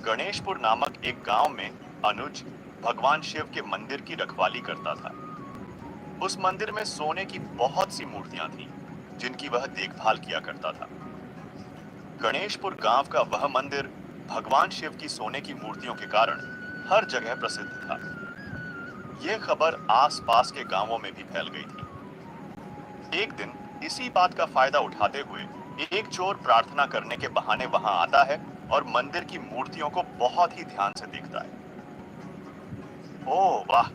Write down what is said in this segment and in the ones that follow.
गणेशपुर नामक एक गांव में अनुज भगवान शिव के मंदिर की रखवाली करता था। उस मंदिर में सोने की बहुत सी मूर्तियां थीं, जिनकी वह देखभाल किया करता था। गणेशपुर गांव का वह मंदिर भगवान शिव की सोने की मूर्तियों के कारण हर जगह प्रसिद्ध था। यह खबर आसपास के गांवों में भी फैल गई थी। एक दिन इसी बात का फायदा उठाते हुए एक चोर प्रार्थना करने के बहाने वहां आता है और मंदिर की मूर्तियों को बहुत ही ध्यान से देखता है। ओह वाह,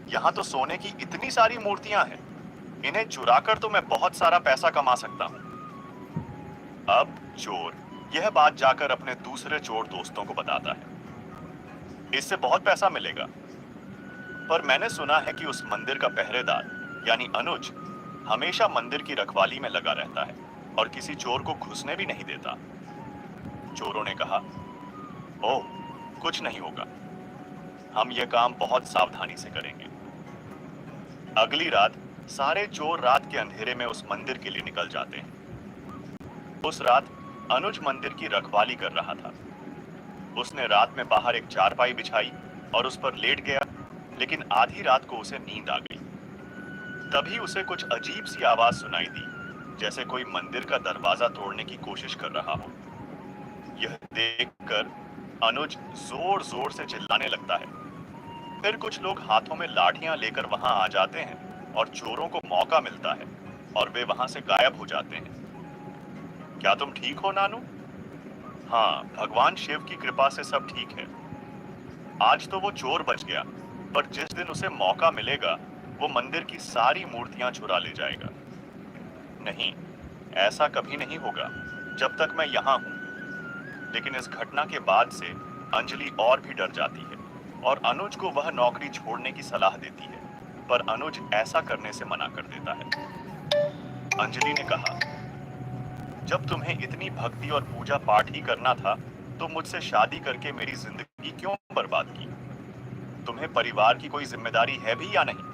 यहाँ तो सोने की इतनी सारी मूर्तियां हैं। इन्हें चुराकर तो मैं बहुत सारा पैसा कमा सकता हूँ। अब चोर यह बात जाकर अपने दूसरे चोर दोस्तों को बताता है। इससे बहुत पैसा मिलेगा। पर मैंने सुना है कि उस मंदिर का पहरेदार यानी अनुज हमेशा मंदिर की रखवाली में लगा रहता है और किसी चोर को घुसने भी नहीं देता। चोरों ने कहा, ओह, कुछ नहीं होगा। हम यह काम बहुत सावधानी से करेंगे। अगली रात सारे चोर रात के अंधेरे में उस मंदिर के लिए निकल जाते हैं। उस रात अनुज मंदिर की रखवाली कर रहा था। उसने रात में बाहर एक चारपाई बिछाई और उस पर लेट गया, लेकिन आधी रात को उसे नींद आ गई। तभी उसे कुछ अजीब सी आवाज सुनाई दी, जैसे कोई मंदिर का दरवाजा तोड़ने की कोशिश कर रहा हो। यह देखकर अनुज जोर जोर से चिल्लाने लगता है। फिर कुछ लोग हाथों में लाठियां लेकर वहां आ जाते हैं और चोरों को मौका मिलता है और वे वहां से गायब हो जाते हैं। क्या तुम ठीक हो नानू? हाँ, भगवान शिव की कृपा से सब ठीक है। आज तो वो चोर बच गया, पर जिस दिन उसे मौका मिलेगा वो मंदिर की सारी मूर्तियां चुरा ले जाएगा। नहीं, ऐसा कभी नहीं होगा जब तक मैं यहाँ हूँ। लेकिन इस घटना के बाद से अंजलि और भी डर जाती है और अनुज को वह नौकरी छोड़ने की सलाह देती है, पर अनुज ऐसा करने से मना कर देता है। अंजलि ने कहा, जब तुम्हें इतनी भक्ति और पूजा पाठ ही करना था तो मुझसे शादी करके मेरी जिंदगी क्यों बर्बाद की? तुम्हें परिवार की कोई जिम्मेदारी है भी या नहीं?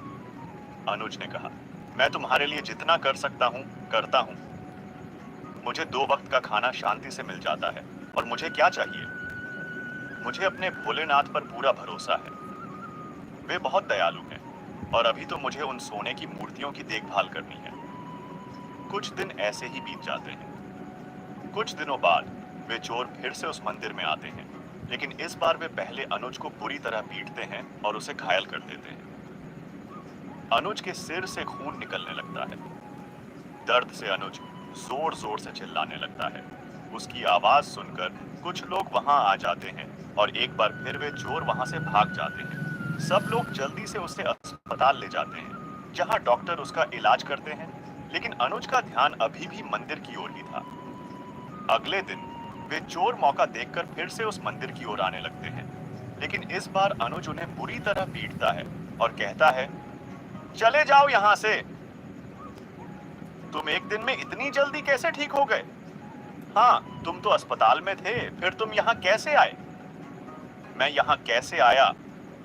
अनुज ने कहा, मैं तुम्हारे लिए जितना कर सकता हूँ करता हूँ। मुझे 2 वक्त का खाना शांति से मिल जाता है और मुझे क्या चाहिए? मुझे अपने भोलेनाथ पर पूरा भरोसा है। वे बहुत दयालु हैं और अभी तो मुझे उन सोने की मूर्तियों की देखभाल करनी है। कुछ दिन ऐसे ही बीत जाते हैं। कुछ दिनों बाद वे चोर फिर से उस मंदिर में आते हैं, लेकिन इस बार वे पहले अनुज को बुरी तरह पीटते हैं और उसे घायल कर देते हैं। अनुज के सिर से खून निकलने लगता है। दर्द से अनुज जोर जोर से चिल्लाने लगता है। उसकी आवाज सुनकर कुछ लोग वहां आ जाते हैं और एक बार फिर वे चोर वहां से भाग जाते हैं। सब लोग जल्दी से उसे अस्पताल ले जाते हैं, जहां डॉक्टर उसका इलाज करते हैं, लेकिन अनुज का ध्यान अभी भी मंदिर की ओर ही था। अगले दिन वे चोर मौका देखकर फिर से उस मंदिर की ओर आने लगते हैं, लेकिन इस बार अनुज उन्हें बुरी तरह पीटता है और कहता है, चले जाओ यहां से। तुम एक दिन में इतनी जल्दी कैसे ठीक हो गए? हाँ, तुम तो अस्पताल में थे, फिर तुम यहाँ कैसे आए? मैं यहाँ कैसे आया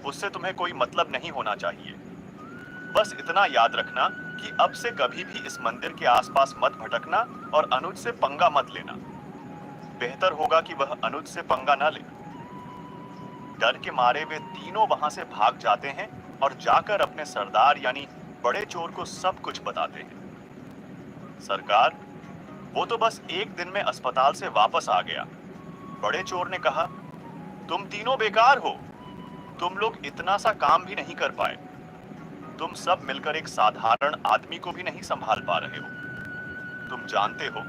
उससे तुम्हें कोई मतलब नहीं होना चाहिए। बस इतना याद रखना कि अब से कभी भी इस मंदिर के आसपास मत भटकना और अनुज से पंगा मत लेना। बेहतर होगा कि वह अनुज से पंगा न ले। डर के मारे वे तीनों वहां से भाग जाते हैं और जाकर अपने सरदार यानी बड़े चोर को सब कुछ बताते हैं। सरकार, वो तो बस एक दिन में अस्पताल से वापस आ गया। बड़े चोर ने कहा, तुम तीनों बेकार हो। तुम लोग इतना सा काम भी नहीं कर पाए। तुम सब मिलकर एक साधारण आदमी को भी नहीं संभाल पा रहे हो। तुम जानते हो,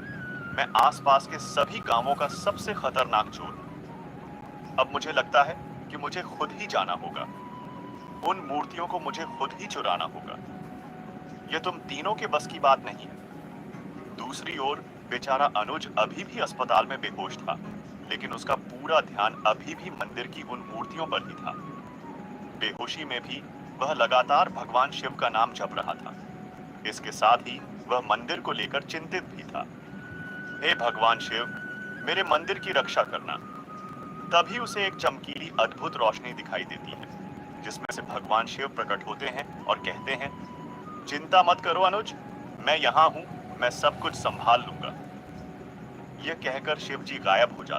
मैं आसपास के सभी गांवों का सबसे खतरनाक चोर हूं। अब मुझे लगता है कि मुझे खुद ही जाना होगा। उन मूर्तियों को मुझे खुद ही चुराना होगा। यह तुम तीनों के बस की बात नहीं है। दूसरी ओर बेचारा अनुज अभी भी अस्पताल में बेहोश था, लेकिन उसका पूरा ध्यान अभी भी मंदिर की उन मूर्तियों पर ही था। बेहोशी में भी वह लगातार भगवान शिव का नाम जप रहा था। इसके साथ ही वह मंदिर को लेकर चिंतित भी था। हे भगवान शिव, मेरे मंदिर की रक्षा करना। तभी उसे एक चमकीली अद्भुत रोशनी दिखाई देती है, जिसमें से भगवान शिव प्रकट होते हैं और कहते हैं, चिंता मत करो अनुज, मैं यहाँ हूँ, मैं सब कुछ संभाल लूंगा। यह कहकर शिव जी गायब हो जाते हैं।